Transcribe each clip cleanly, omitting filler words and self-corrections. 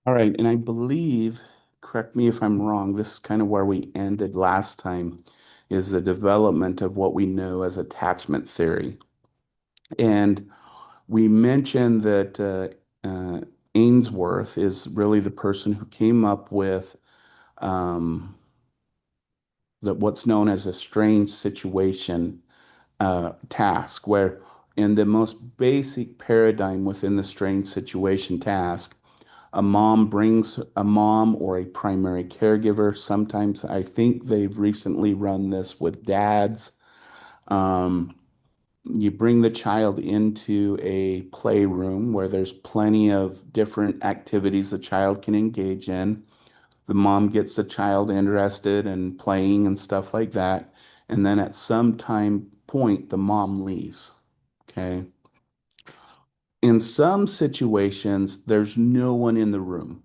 All right, and I believe, correct me if I'm wrong, this is kind of where we ended last time, is the development of what we know as attachment theory. And we mentioned that Ainsworth is really the person who came up with um, what's known as a strange situation task, where in the most basic paradigm within the strange situation task, a mom brings a mom or a primary caregiver. Sometimes I think they've recently run this with dads. Um, you bring the child into a playroom where there's plenty of different activities the child can engage in. The mom gets the child interested in playing and stuff like that. And then at some time point, the mom leaves. Okay. In some situations, there's no one in the room,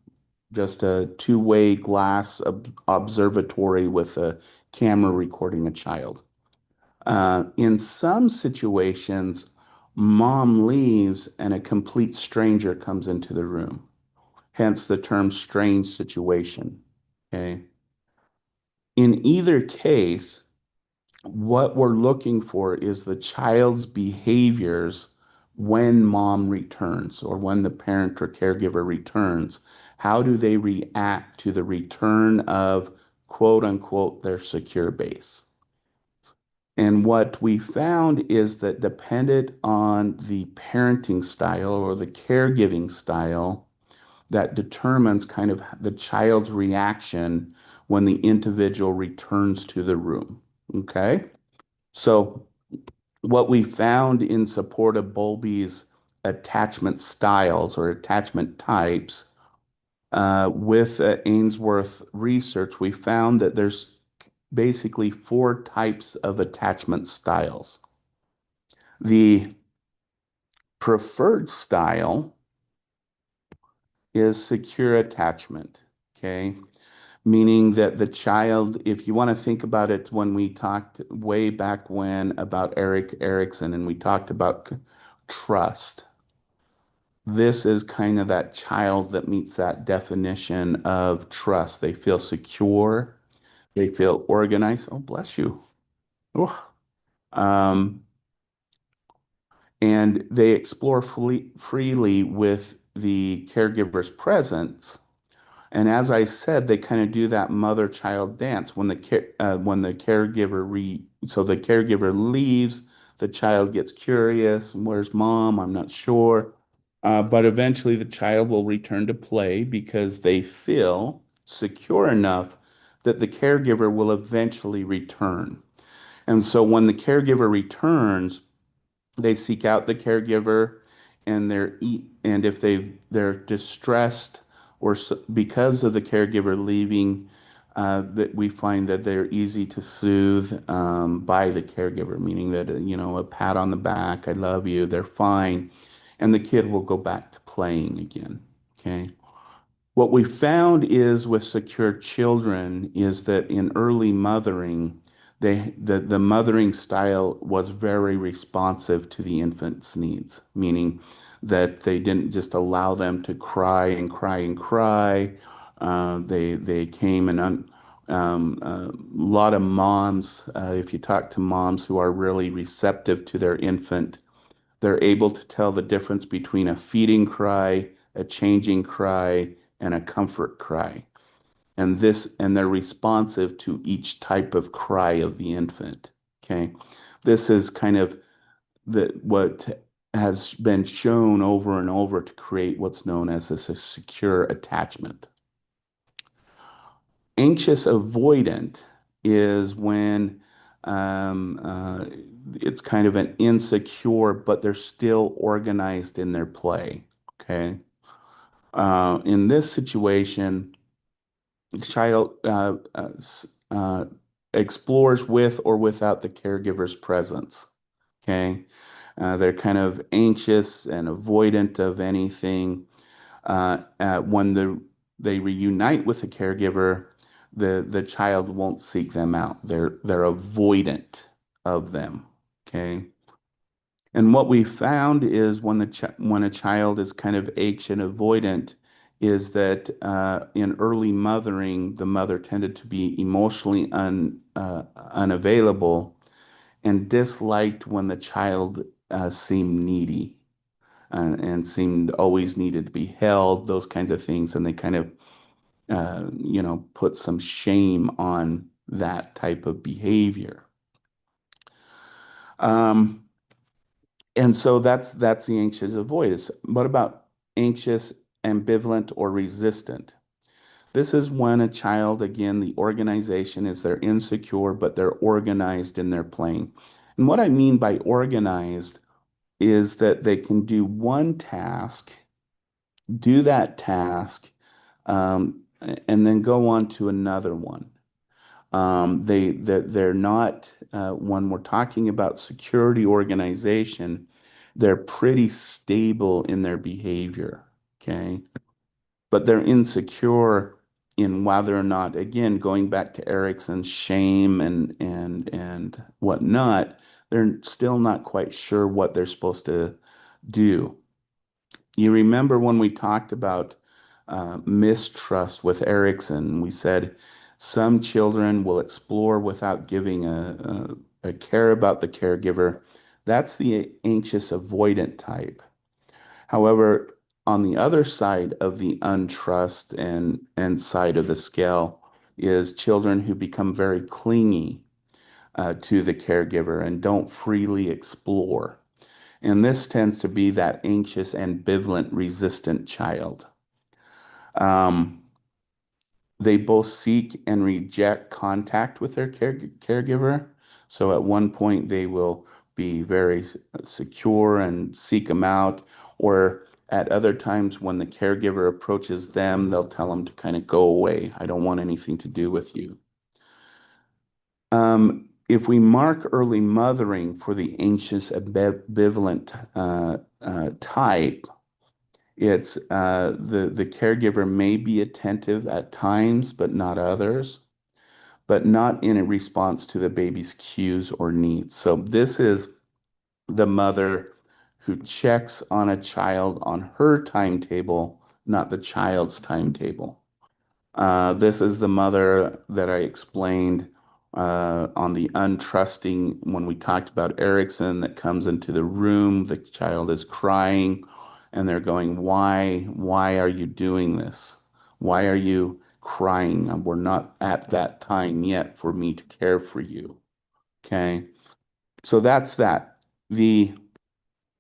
just a two-way glass observatory with a camera recording a child. In some situations, mom leaves and a complete stranger comes into the room, hence the term strange situation. Okay. In either case, what we're looking for is the child's behaviors when mom returns or when the parent or caregiver returns. How do they react to the return of quote unquote their secure base? And what we found is that dependent on the parenting style or the caregiving style, that determines kind of the child's reaction when the individual returns to the room. Okay? So, what we found in support of Bowlby's attachment styles or attachment types with Ainsworth research, we found that there's basically four types of attachment styles. The preferred style is secure attachment, okay? Meaning that the child, if you want to think about it, when we talked way back when about Eric Erickson and we talked about trust, this is kind of that child that meets that definition of trust. They feel secure, they feel organized. Oh, bless you. Oh. Um, and they explore freely with the caregiver's presence. And as I said, they kind of do that mother-child dance when the caregiver so the caregiver leaves, the child gets curious, where's mom? I'm not sure. But eventually the child will return to play because they feel secure enough that the caregiver will eventually return. And so when the caregiver returns, they seek out the caregiver and and if they're distressed or because of the caregiver leaving, that we find that they're easy to soothe by the caregiver, meaning that a pat on the back, I love you, they're fine, and the kid will go back to playing again. Okay. What we found is with secure children is that in early mothering, the mothering style was very responsive to the infant's needs, meaning that they didn't just allow them to cry and cry and cry. They came and a lot of moms, if you talk to moms who are really receptive to their infant, they're able to tell the difference between a feeding cry, a changing cry, and a comfort cry. And they're responsive to each type of cry of the infant. Okay. This is kind of what has been shown over and over to create what's known as a secure attachment. Anxious avoidant is when um, uh, it's kind of an insecure, but they're still organized in their play. Okay. In this situation, the child explores with or without the caregiver's presence. Okay. They're kind of anxious and avoidant of anything. When they reunite with the caregiver, the child won't seek them out. They're avoidant of them. Okay. And what we found is when a child is kind of anxious and avoidant, is that in early mothering, the mother tended to be emotionally unavailable and disliked when the child seemed needy and seemed always needed to be held, those kinds of things. And they kind of, put some shame on that type of behavior. Um, and so that's the anxious avoidance. What about anxious, ambivalent, or resistant? This is when a child, again, the organization is they're insecure, but they're organized in their playing. And what I mean by organized is that they can do one task, do that task, and then go on to another one. They're not, when we're talking about security organization, they're pretty stable in their behavior. Okay. But they're insecure in whether or not, again, going back to Erickson's shame and whatnot, they're still not quite sure what they're supposed to do. You remember when we talked about mistrust with Erickson, we said some children will explore without giving a care about the caregiver. That's the anxious avoidant type. However, on the other side of the untrust and side of the scale is children who become very clingy to the caregiver and don't freely explore. And this tends to be that anxious, ambivalent, resistant child. Um, they both seek and reject contact with their caregiver. So at one point, they will be very secure and seek them out, or at other times, when the caregiver approaches them, they'll tell them to kind of go away. I don't want anything to do with you. If we mark early mothering for the anxious ambivalent type, it's the caregiver may be attentive at times, but not others, but not in a response to the baby's cues or needs. So this is the mother who checks on a child on her timetable, not the child's timetable. This is the mother that I explained on the untrusting when we talked about Erickson that comes into the room, the child is crying, and they're going, "Why? Why are you doing this? Why are you crying? We're not at that time yet for me to care for you." Okay. So that's that. The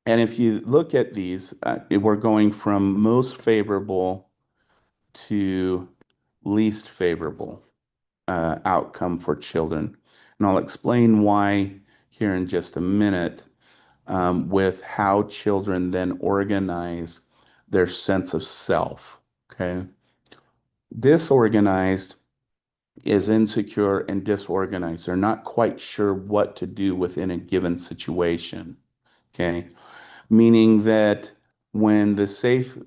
and if you look at these, we're going from most favorable to least favorable outcome for children. And I'll explain why here in just a minute with how children then organize their sense of self. Okay. Disorganized is insecure and disorganized. They're not quite sure what to do within a given situation. Okay. Meaning that when the safe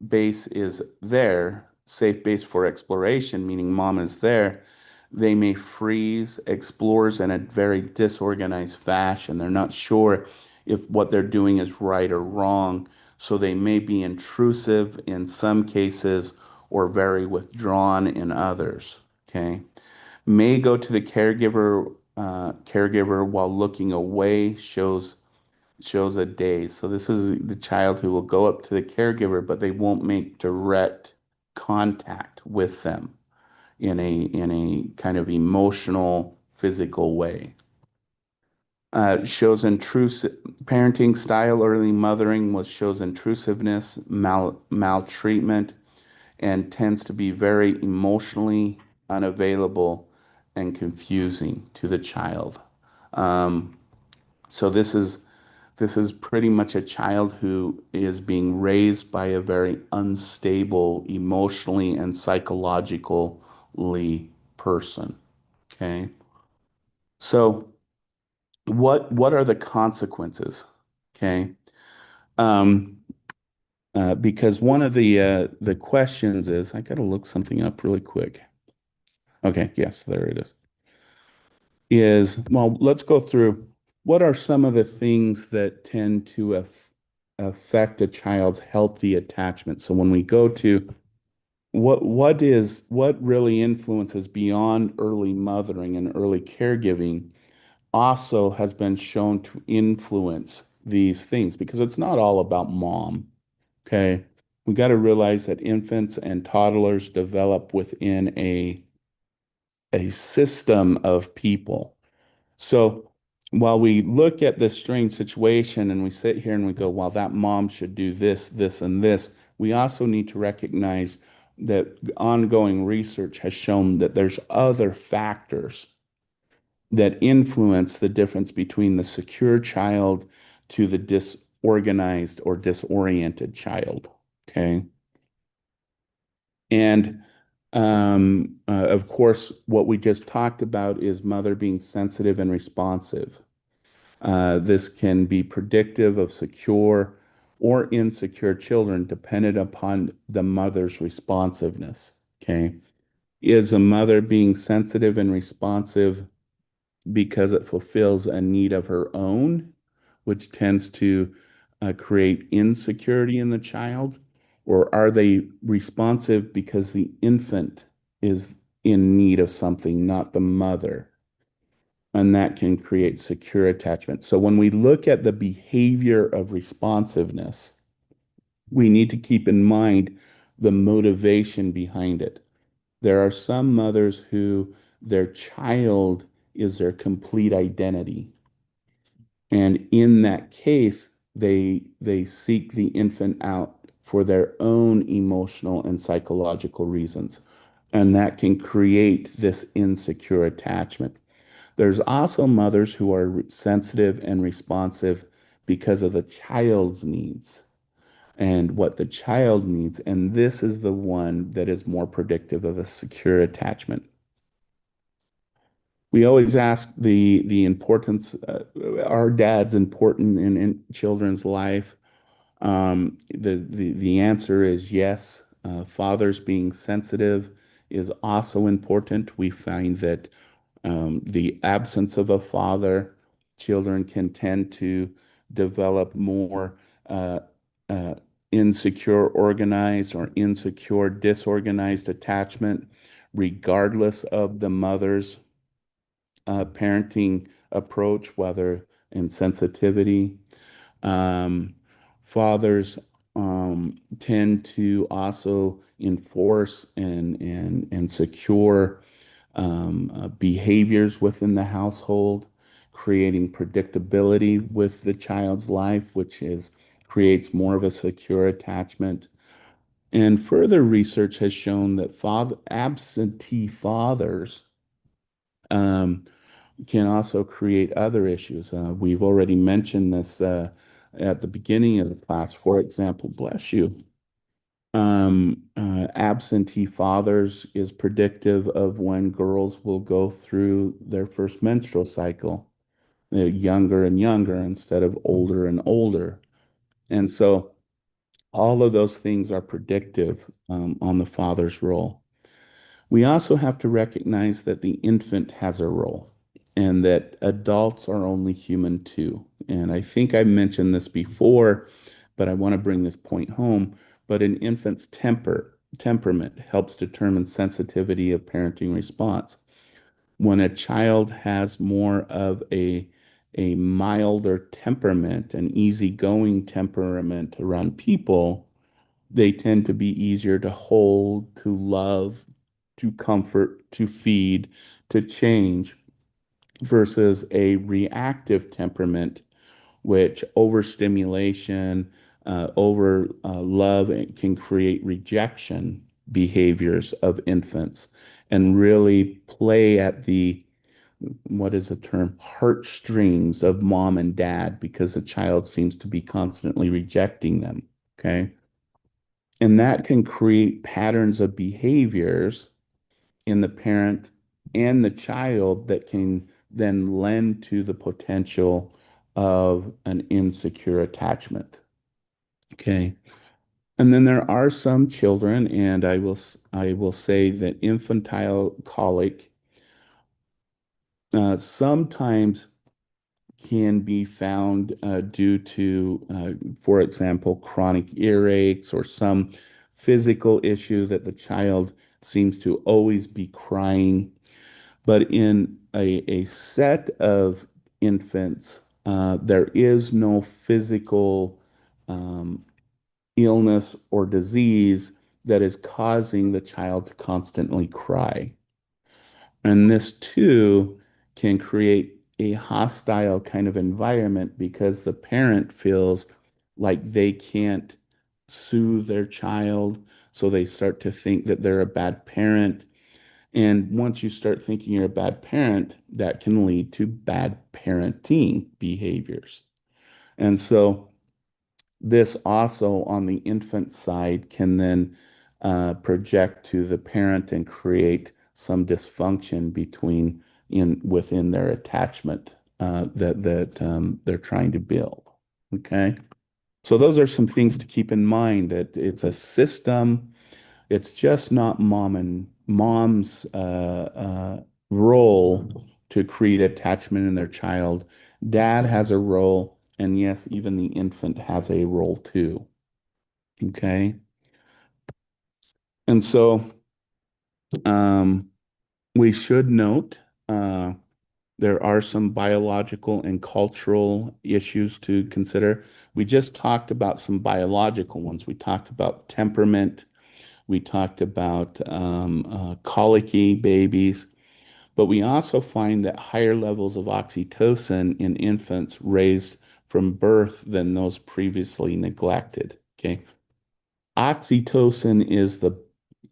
base is there, safe base for exploration, meaning mom is there, they may freeze, explores in a very disorganized fashion. They're not sure if what they're doing is right or wrong. So they may be intrusive in some cases or very withdrawn in others. Okay. May go to the caregiver while looking away shows a daze. So this is the child who will go up to the caregiver, but they won't make direct contact with them in a kind of emotional, physical way. Shows intrusive parenting style, early mothering was shows intrusiveness, maltreatment, and tends to be very emotionally unavailable and confusing to the child. Um, so this is pretty much a child who is being raised by a very unstable emotionally and psychologically person. Okay. So what are the consequences? Okay. Um, because one of the questions is I gotta look something up really quick. Okay, yes, there it is. Well, let's go through what are some of the things that tend to affect a child's healthy attachment. So when we go to what really influences beyond early mothering and early caregiving also has been shown to influence these things because it's not all about mom. Okay. We got to realize that infants and toddlers develop within a system of people. So while we look at this strange situation and we sit here and we go, well, that mom should do this, this, and this, we also need to recognize that ongoing research has shown that there's other factors that influence the difference between the secure child to the disorganized or disoriented child. Okay. And of course, what we just talked about is mother being sensitive and responsive. This can be predictive of secure or insecure children dependent upon the mother's responsiveness. Okay. Is a mother being sensitive and responsive because it fulfills a need of her own, which tends to create insecurity in the child? Or are they responsive because the infant is in need of something, not the mother? And that can create secure attachment. So when we look at the behavior of responsiveness, we need to keep in mind the motivation behind it. There are some mothers who their child is their complete identity. And in that case, they seek the infant out for their own emotional and psychological reasons. And that can create this insecure attachment. There's also mothers who are sensitive and responsive because of the child's needs and what the child needs. And this is the one that is more predictive of a secure attachment. We always ask the importance, are dads important in children's life? The answer is yes. Fathers being sensitive is also important. We find that the absence of a father, children can tend to develop more uh, uh, insecure, organized, or insecure, disorganized attachment, regardless of the mother's parenting approach, whether in sensitivity. Um, Fathers tend to also enforce and secure behaviors within the household, creating predictability with the child's life, which is creates more of a secure attachment. And further research has shown that absentee fathers um, can also create other issues. We've already mentioned this at the beginning of the class. For example, bless you. Absentee fathers is predictive of when girls will go through their first menstrual cycle. They're younger and younger instead of older and older. And so all of those things are predictive on the father's role. We also have to recognize that the infant has a role and that adults are only human too. And I think I mentioned this before, but I want to bring this point home. But an infant's temperament helps determine sensitivity of parenting response. When a child has more of a milder temperament, an easygoing temperament around people, they tend to be easier to hold, to love, to comfort, to feed, to change, versus a reactive temperament, which overstimulation, over love can create rejection behaviors of infants and really play at the what is the term heartstrings of mom and dad because the child seems to be constantly rejecting them. Okay. And that can create patterns of behaviors in the parent and the child that can then lend to the potential of an insecure attachment. Okay. And then there are some children, and I will say that infantile colic sometimes can be found due to, for example, chronic earaches or some physical issue that the child seems to always be crying. But in a set of infants, there is no physical um, illness or disease that is causing the child to constantly cry. And this too can create a hostile kind of environment because the parent feels like they can't soothe their child. So they start to think that they're a bad parent. And once you start thinking you're a bad parent, that can lead to bad parenting behaviors. And so this also on the infant side can then project to the parent and create some dysfunction between in within their attachment that they're trying to build. Okay, so those are some things to keep in mind that it's a system. It's just not mom's role to create attachment in their child. Dad has a role, and yes, even the infant has a role too. Okay. And so um, we should note there are some biological and cultural issues to consider. We just talked about some biological ones. We talked about temperament. We talked about colicky babies. But we also find that higher levels of oxytocin in infants raised from birth than those previously neglected. Okay. Oxytocin is the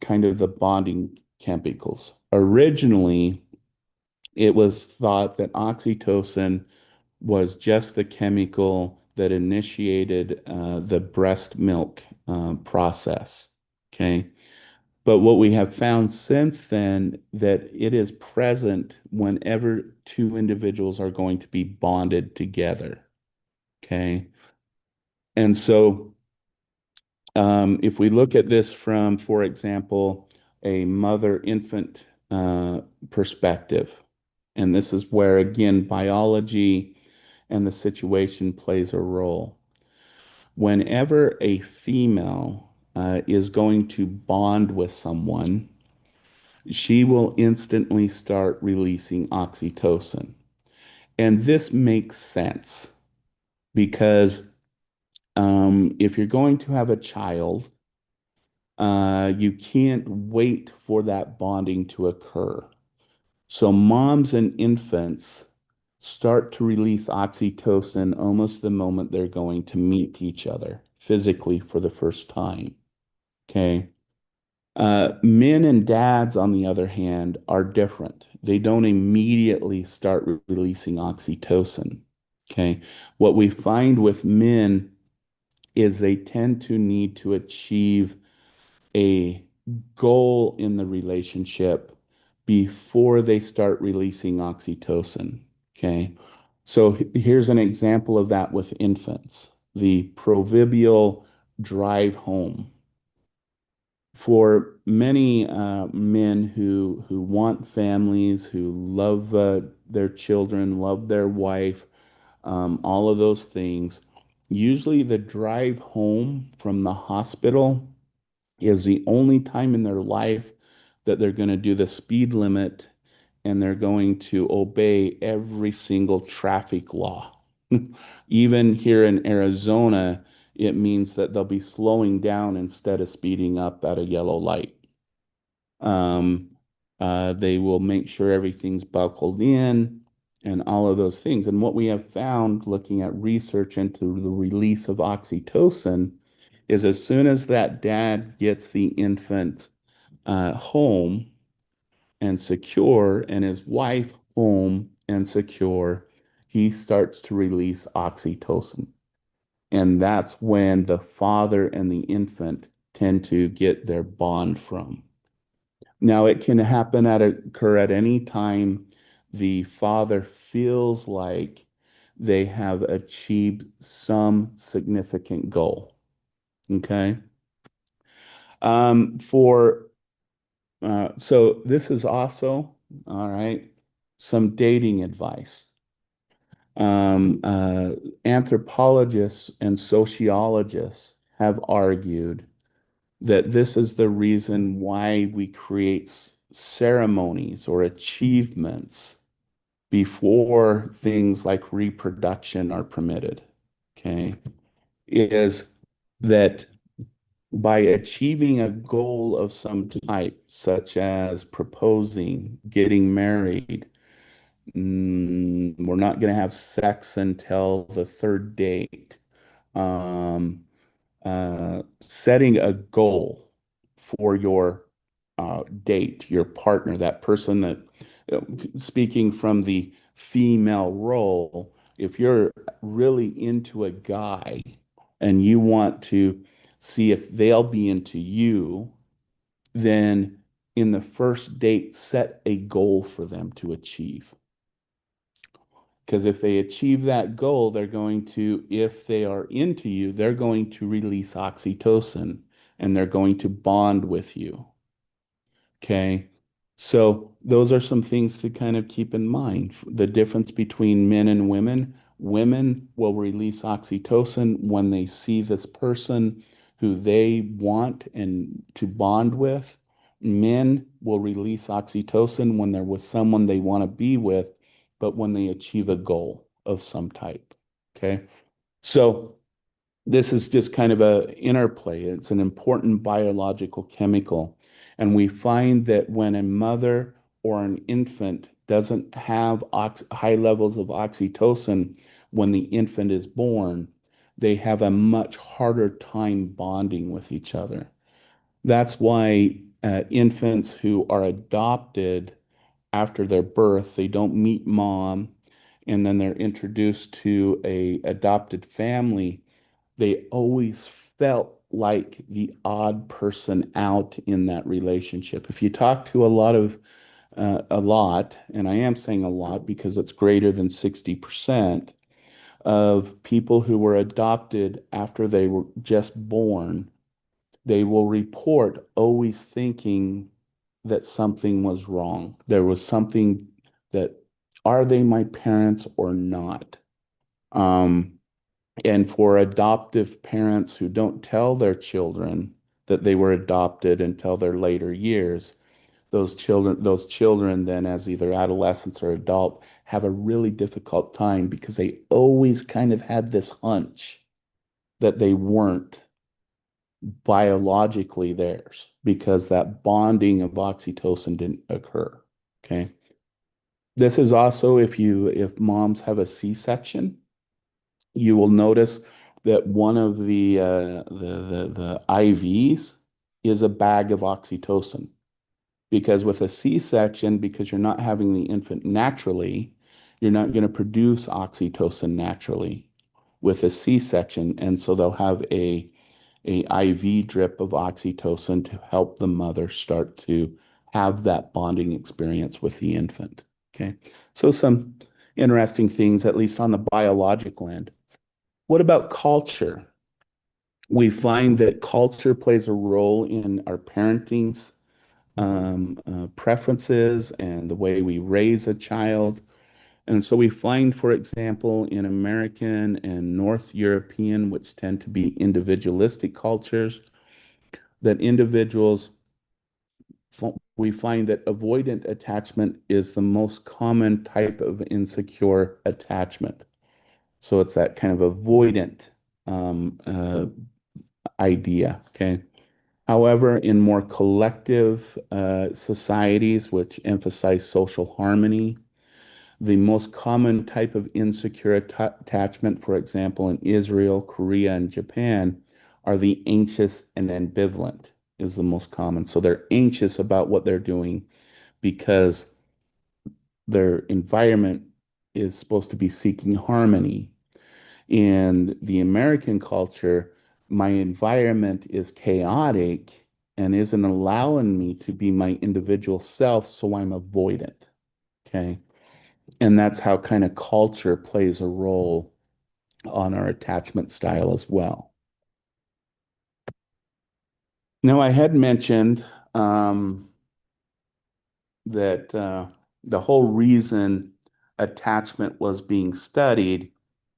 kind of the bonding chemicals. Originally, it was thought that oxytocin was just the chemical that initiated the breast milk process. Okay. But what we have found since then that it is present whenever two individuals are going to be bonded together. Okay. And so if we look at this from, for example, a mother-infant perspective, and this is where, again, biology and the situation plays a role. Whenever a female is going to bond with someone, she will instantly start releasing oxytocin. And this makes sense because if you're going to have a child, you can't wait for that bonding to occur. So moms and infants start to release oxytocin almost the moment they're going to meet each other physically for the first time. Okay. Men and dads, on the other hand, are different. They don't immediately start releasing oxytocin. Okay. What we find with men is they tend to need to achieve a goal in the relationship before they start releasing oxytocin. Okay. So here's an example of that with infants, the proverbial drive home. For many men who want families, who love their children, love their wife, all of those things, usually the drive home from the hospital is the only time in their life that they're going to do the speed limit and they're going to obey every single traffic law. Even here in Arizona, it means that they'll be slowing down instead of speeding up at a yellow light. Um, they will make sure everything's buckled in and all of those things. And what we have found looking at research into the release of oxytocin is as soon as that dad gets the infant home and secure and his wife home and secure, he starts to release oxytocin. And that's when the father and the infant tend to get their bond from. Now, it can happen occur at any time the father feels like they have achieved some significant goal. Okay. For so this is also all right. Some dating advice. Um, uh, Anthropologists and sociologists have argued that this is the reason why we create ceremonies or achievements before things like reproduction are permitted. Okay. Is that by achieving a goal of some type, such as proposing, getting married, we're not going to have sex until the third date. Um, Setting a goal for your date, your partner, that person that, speaking from the female role, if you're really into a guy and you want to see if they'll be into you, then in the first date, set a goal for them to achieve. Because if they achieve that goal, they're going to, if they are into you, they're going to release oxytocin and they're going to bond with you. Okay. So those are some things to kind of keep in mind. The difference between men and women. Women will release oxytocin when they see this person who they want and to bond with. Men will release oxytocin when they're with someone they want to be with, but when they achieve a goal of some type. Okay. So this is just kind of a interplay. It's an important biological chemical. And we find that when a mother or an infant doesn't have high levels of oxytocin when the infant is born, they have a much harder time bonding with each other. That's why infants who are adopted after their birth, they don't meet mom, and then they're introduced to a adopted family. They always felt like the odd person out in that relationship. If you talk to a lot, and I am saying a lot because it's greater than 60% of people who were adopted after they were just born, they will report always thinking that something was wrong. There was something that, are they my parents or not? Um, and for adoptive parents who don't tell their children that they were adopted until their later years, those children then as either adolescents or adult have a really difficult time because they always kind of had this hunch that they weren't biologically theirs because that bonding of oxytocin didn't occur. Okay. This is also if moms have a C-section, you will notice that one of the IVs is a bag of oxytocin because with a C-section, because you're not having the infant naturally, you're not going to produce oxytocin naturally with a C-section, and so they'll have a IV drip of oxytocin to help the mother start to have that bonding experience with the infant. Okay, so some interesting things, at least on the biological end. What about culture? We find that culture plays a role in our parenting's preferences and the way we raise a child. And so we find, for example, in American and North European, which tend to be individualistic cultures, that we find that avoidant attachment is the most common type of insecure attachment. So it's that kind of avoidant um, uh, idea. Okay. However, in more collective societies which emphasize social harmony, the most common type of insecure attachment, for example, in Israel, Korea, and Japan, are the anxious and ambivalent, is the most common. So they're anxious about what they're doing because their environment is supposed to be seeking harmony. In the American culture, my environment is chaotic and isn't allowing me to be my individual self, so I'm avoidant. Okay. And that's how kind of culture plays a role on our attachment style as well. Now, I had mentioned that the whole reason attachment was being studied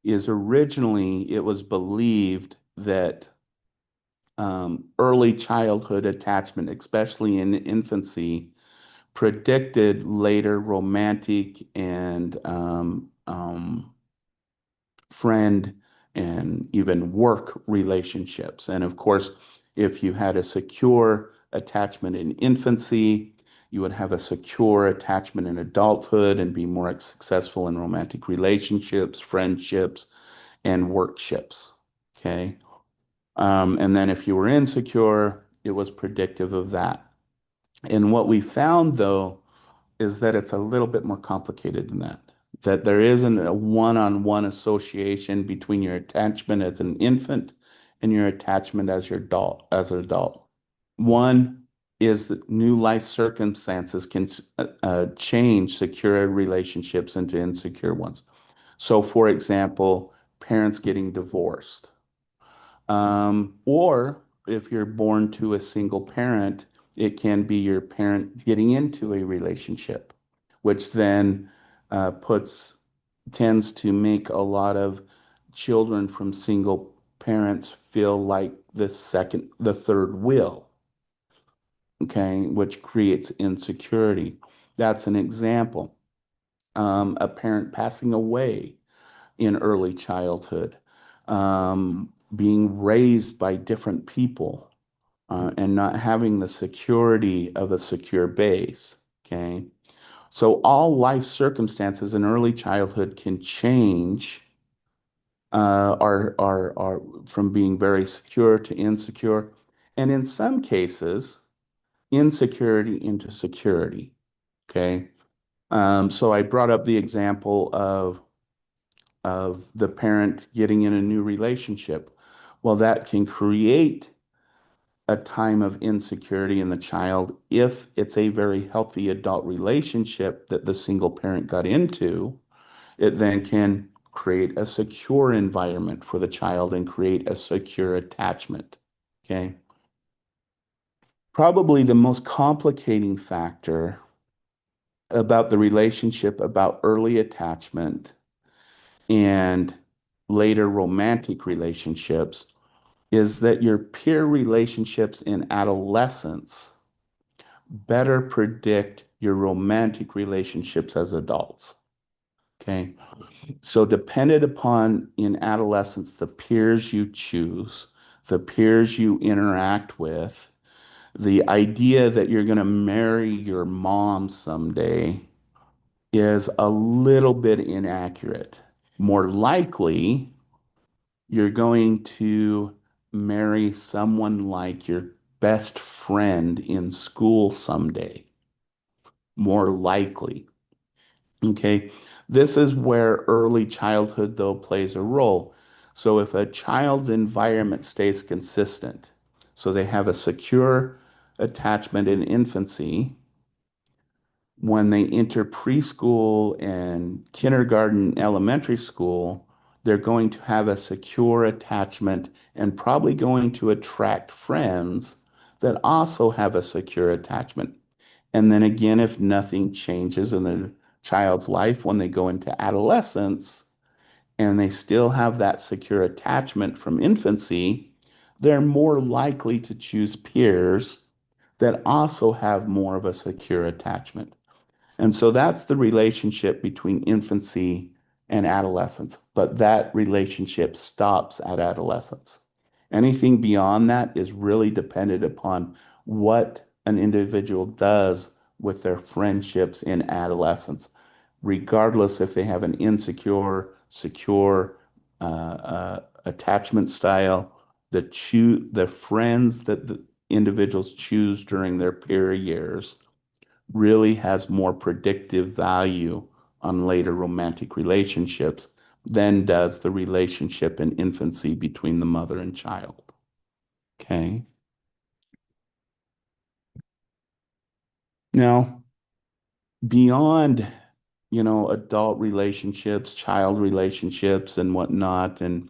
is originally it was believed that early childhood attachment, especially in infancy, predicted later romantic and friend and even work relationships. And of course, if you had a secure attachment in infancy, you would have a secure attachment in adulthood and be more successful in romantic relationships, friendships, and workships. Okay. And then if you were insecure, it was predictive of that. And what we found, though, is that it's a little bit more complicated than that. That there isn't a one-on-one association between your attachment as an infant and your attachment as your adult, as an adult. One is that new life circumstances can change secure relationships into insecure ones. So, for example, parents getting divorced. Or if you're born to a single parent, it can be your parent getting into a relationship, which then puts tends to make a lot of children from single parents feel like the third wheel, okay, which creates insecurity. That's an example. A parent passing away in early childhood, being raised by different people, and not having the security of a secure base. Okay. So all life circumstances in early childhood can change our from being very secure to insecure, and in some cases, insecurity into security. Okay. So I brought up the example of the parent getting in a new relationship. Well, that can create a time of insecurity in the child if it's a very healthy adult relationship that the single parent got into. It then can create a secure environment for the child and create a secure attachment. Okay. Probably the most complicating factor about the relationship about early attachment and later romantic relationships is that your peer relationships in adolescence better predict your romantic relationships as adults. Okay. So, dependent upon in adolescence, the peers you choose, the peers you interact with, the idea that you're going to marry your mom someday is a little bit inaccurate. More likely, you're going to marry someone like your best friend in school someday. More likely. Okay. This is where early childhood, though, plays a role. So if a child's environment stays consistent, so they have a secure attachment in infancy, when they enter preschool and kindergarten, elementary school, they're going to have a secure attachment and probably going to attract friends that also have a secure attachment. And then again, if nothing changes in the child's life when they go into adolescence and they still have that secure attachment from infancy, they're more likely to choose peers that also have more of a secure attachment. And so that's the relationship between infancy and adolescence. But that relationship stops at adolescence. Anything beyond that is really dependent upon what an individual does with their friendships in adolescence, regardless if they have an insecure, secure attachment style. The friends that the individuals choose during their peer years really has more predictive value on later romantic relationships than does the relationship in infancy between the mother and child. Okay. Now, beyond, adult relationships, child relationships, and whatnot, and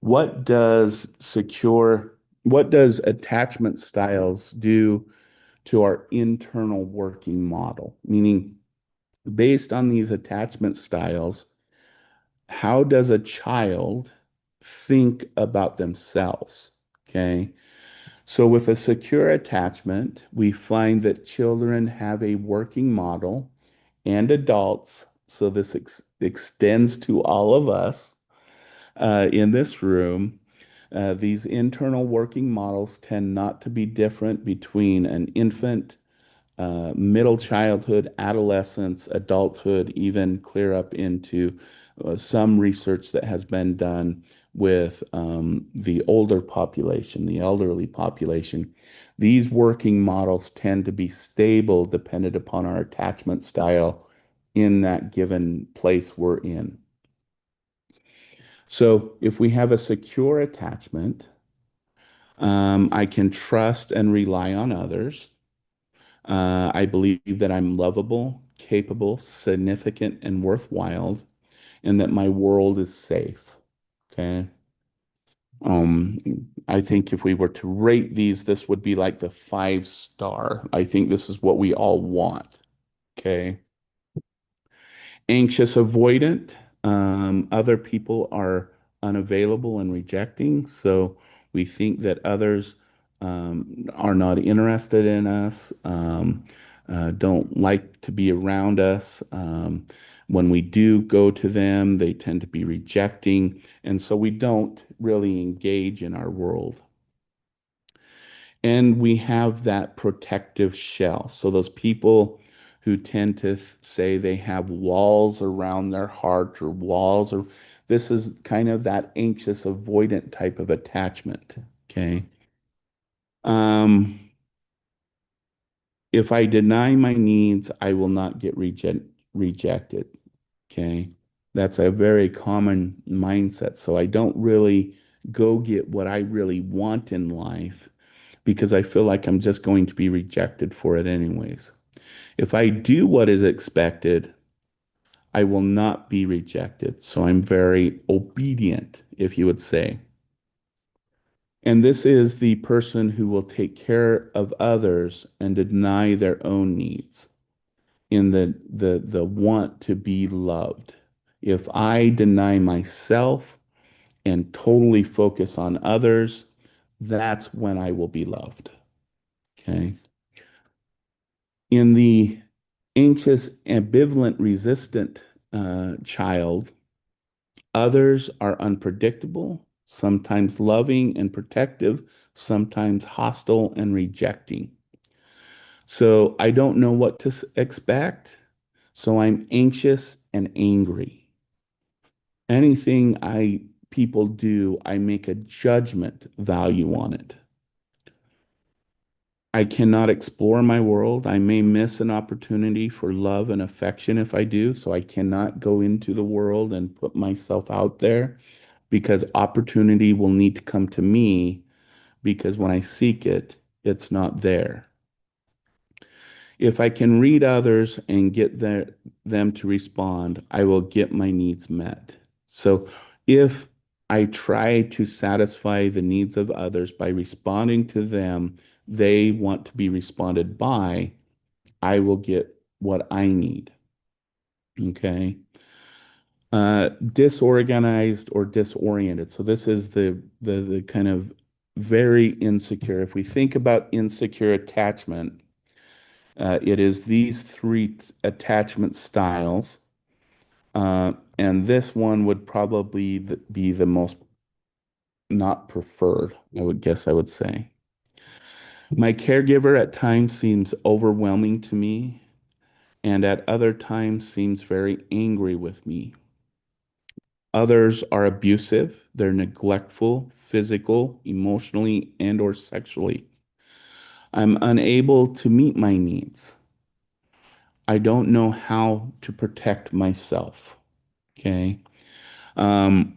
what does secure, what does attachment styles do to our internal working model? Meaning, based on these attachment styles, how does a child think about themselves? Okay. So, with a secure attachment, we find that children have a working model and adults. So, this extends to all of us in this room. These internal working models tend not to be different between an infant, middle childhood, adolescence, adulthood, even clear up into some research that has been done with the older population, the elderly population. These working models tend to be stable dependent upon our attachment style in that given place we're in. So if we have a secure attachment, I can trust and rely on others. I believe that I'm lovable, capable, significant, and worthwhile, and that my world is safe. Okay. Um, I think if we were to rate these, this would be like the 5 star. I think this is what we all want. Okay. Anxious avoidant. Other people are unavailable and rejecting. So we think that others are not interested in us, don't like to be around us. When we do go to them, they tend to be rejecting. And so we don't really engage in our world. And we have that protective shell. So those people who tend to say they have walls around their heart or walls, or this is kind of that anxious avoidant type of attachment. Okay. Um, if I deny my needs, I will not get rejected. Okay. That's a very common mindset. So I don't really go get what I really want in life because I feel like I'm just going to be rejected for it anyways. If I do what is expected, I will not be rejected. So I'm very obedient, if you would say. And this is the person who will take care of others and deny their own needs in the want to be loved. If I deny myself and totally focus on others, that's when I will be loved. Okay. In the anxious, ambivalent, resistant child, others are unpredictable, sometimes loving and protective, sometimes hostile and rejecting. So I don't know what to expect. So I'm anxious and angry. Anything I people do, I make a judgment value on it. I cannot explore my world. I may miss an opportunity for love and affection if I do. So I cannot go into the world and put myself out there because opportunity will need to come to me because when I seek it, it's not there. If I can read others and get them to respond, I will get my needs met. So if I try to satisfy the needs of others by responding to them, they want to be responded by, I will get what I need. Okay. Disorganized or disoriented. So this is the kind of very insecure. If we think about insecure attachment, it is these three attachment styles, and this one would probably be the most not preferred, I would guess I would say. My caregiver at times seems overwhelming to me, and at other times seems very angry with me. Others are abusive, they're neglectful, physical, emotionally, and or sexually. I'm unable to meet my needs. I don't know how to protect myself. Okay. Um,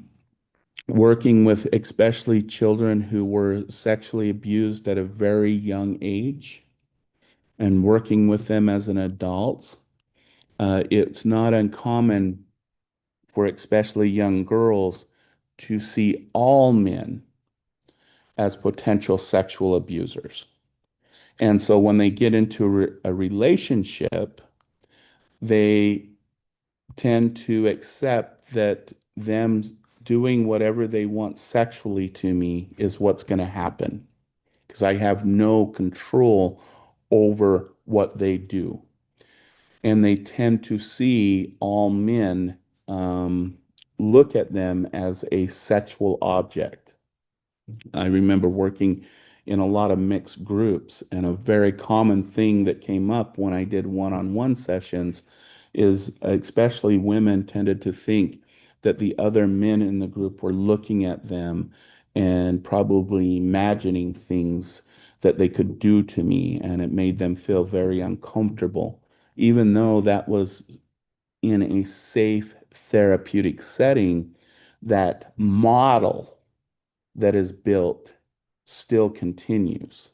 Working with especially children who were sexually abused at a very young age and working with them as an adult, it's not uncommon for especially young girls to see all men as potential sexual abusers. And so when they get into a relationship, they tend to accept that them doing whatever they want sexually to me is what's going to happen because I have no control over what they do. And they tend to see all men look at them as a sexual object. I remember working in a lot of mixed groups, and a very common thing that came up when I did one-on-one sessions is especially women tended to think that the other men in the group were looking at them and probably imagining things that they could do to me, and it made them feel very uncomfortable, even though that was in a safe therapeutic setting. That model that is built still continues.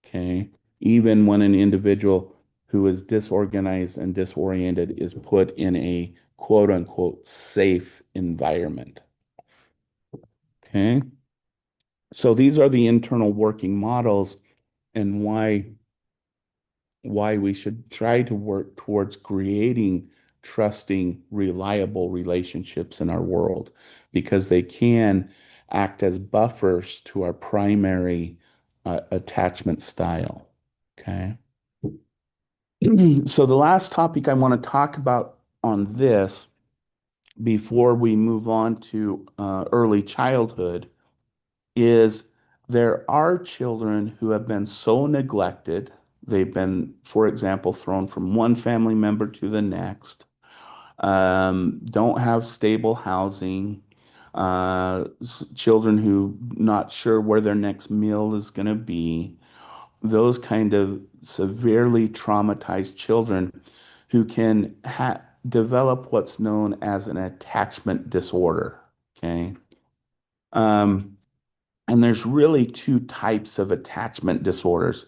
Okay. Even when an individual who is disorganized and disoriented is put in a quote unquote safe environment. Okay. So these are the internal working models and why we should try to work towards creating trusting, reliable relationships in our world because they can act as buffers to our primary attachment style. Okay. So, the last topic I want to talk about on this before we move on to early childhood is there are children who have been so neglected. They've been, for example, thrown from one family member to the next, don't have stable housing, children who not sure where their next meal is going to be, those kind of severely traumatized children who can develop what's known as an attachment disorder. Okay. Um, and there's really two types of attachment disorders.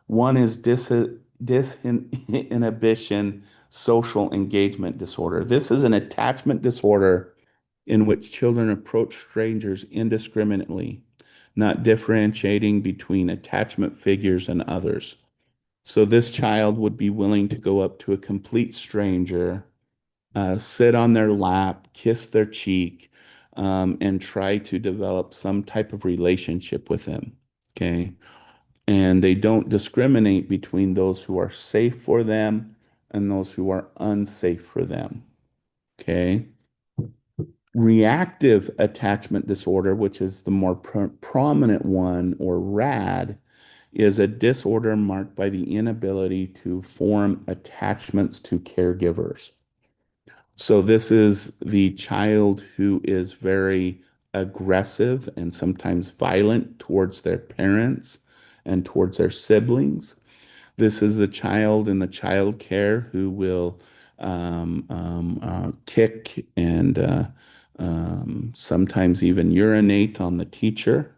One is disinhibition social engagement disorder. This is an attachment disorder in which children approach strangers indiscriminately, not differentiating between attachment figures and others. So this child would be willing to go up to a complete stranger, sit on their lap, kiss their cheek, and try to develop some type of relationship with them. Okay. And they don't discriminate between those who are safe for them and those who are unsafe for them. Okay. Reactive attachment disorder, which is the more prominent one, or RAD, is a disorder marked by the inability to form attachments to caregivers. So this is the child who is very aggressive and sometimes violent towards their parents and towards their siblings. This is the child in the child care who will kick and sometimes even urinate on the teacher.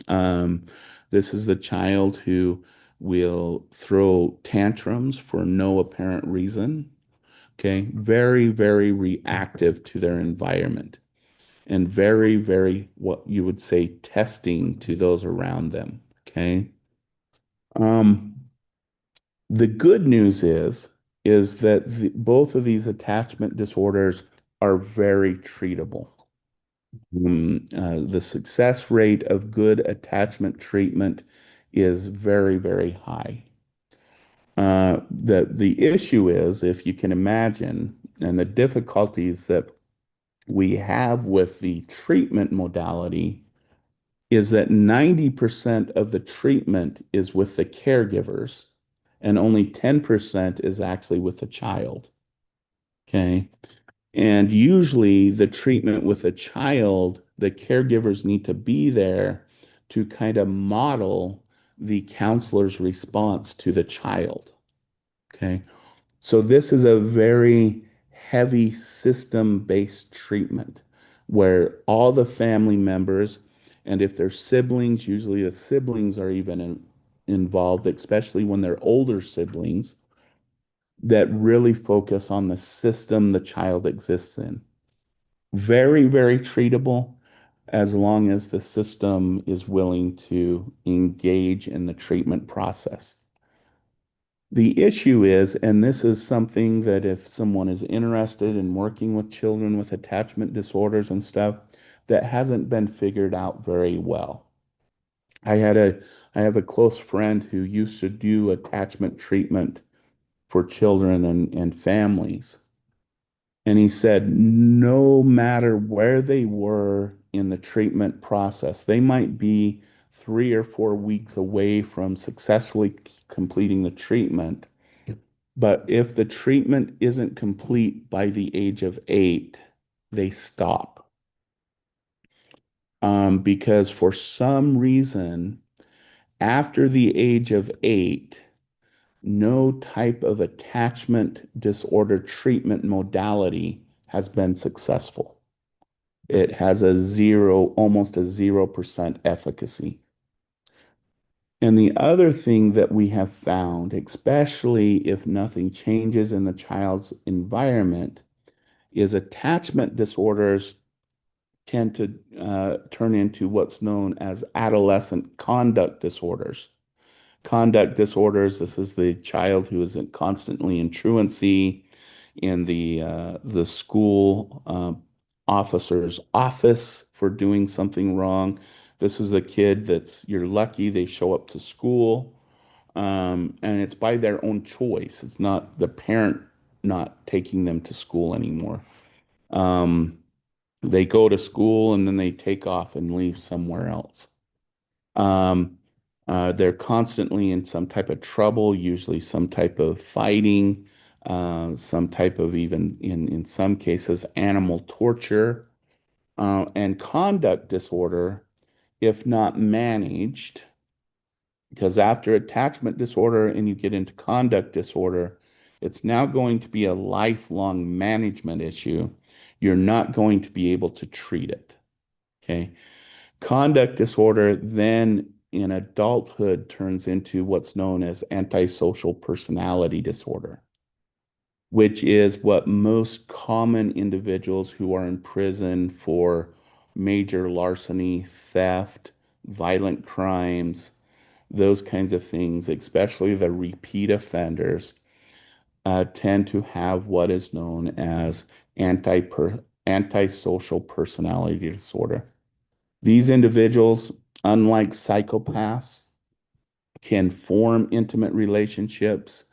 Um, this is the child who will throw tantrums for no apparent reason. Okay. Very, very reactive to their environment and very, very, what you would say, testing to those around them. Okay. Um, the good news is that both of these attachment disorders are very treatable. The success rate of good attachment treatment is very, very high. The issue is, if you can imagine, and the difficulties that we have with the treatment modality is that 90% of the treatment is with the caregivers and only 10% is actually with the child. Okay. And usually the treatment with a child, the caregivers need to be there to kind of model the counselor's response to the child. Okay. So this is a very heavy system-based treatment where all the family members, and if they're siblings, usually the siblings are even involved, especially when they're older siblings, that really focus on the system the child exists in. Very, very treatable as long as the system is willing to engage in the treatment process. The issue is, and this is something that if someone is interested in working with children with attachment disorders and stuff, that hasn't been figured out very well. I had a I have a close friend who used to do attachment treatment for children and families. And he said no matter where they were in the treatment process, they might be 3 or 4 weeks away from successfully completing the treatment. But if the treatment isn't complete by the age of 8, they stop. Because for some reason, after the age of 8, no type of attachment disorder treatment modality has been successful. It has a zero, almost a 0% efficacy. And the other thing that we have found, especially if nothing changes in the child's environment, is attachment disorders tend to turn into what's known as adolescent conduct disorders. Conduct disorders, this is the child who is constantly in truancy in the school officer's office for doing something wrong. This is a kid that's, you're lucky they show up to school, and it's by their own choice. It's not the parent not taking them to school anymore. Um, they go to school and then they take off and leave somewhere else. Um, they're constantly in some type of trouble, usually some type of fighting, some type of even in some cases animal torture, and conduct disorder, if not managed, because after attachment disorder and you get into conduct disorder, it's now going to be a lifelong management issue. You're not going to be able to treat it. Okay. Conduct disorder then in adulthood turns into what's known as antisocial personality disorder, which is what most common individuals who are in prison for major larceny, theft, violent crimes, those kinds of things, especially the repeat offenders, tend to have what is known as antisocial personality disorder. These individuals, unlike psychopaths, can form intimate relationships.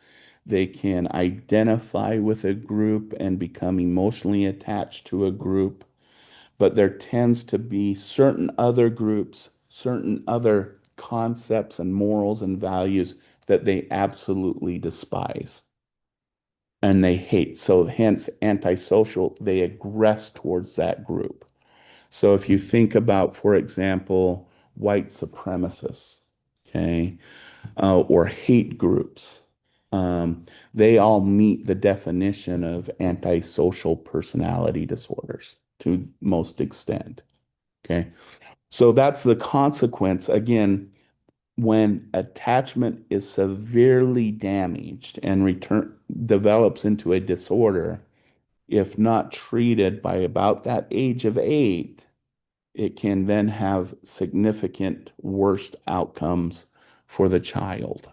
They can identify with a group and become emotionally attached to a group, but there tends to be certain other groups, certain other concepts and morals and values that they absolutely despise and they hate. So, hence, antisocial, they aggress towards that group. So if you think about, for example, white supremacists, okay, or hate groups, they all meet the definition of antisocial personality disorders to most extent. Okay. So that's the consequence. Again, when attachment is severely damaged and return develops into a disorder, if not treated by about that age of 8, it can then have significant worst outcomes for the child.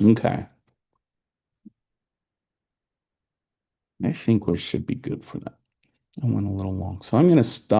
Okay. I think we should be good for that. I went a little long. So I'm going to stop.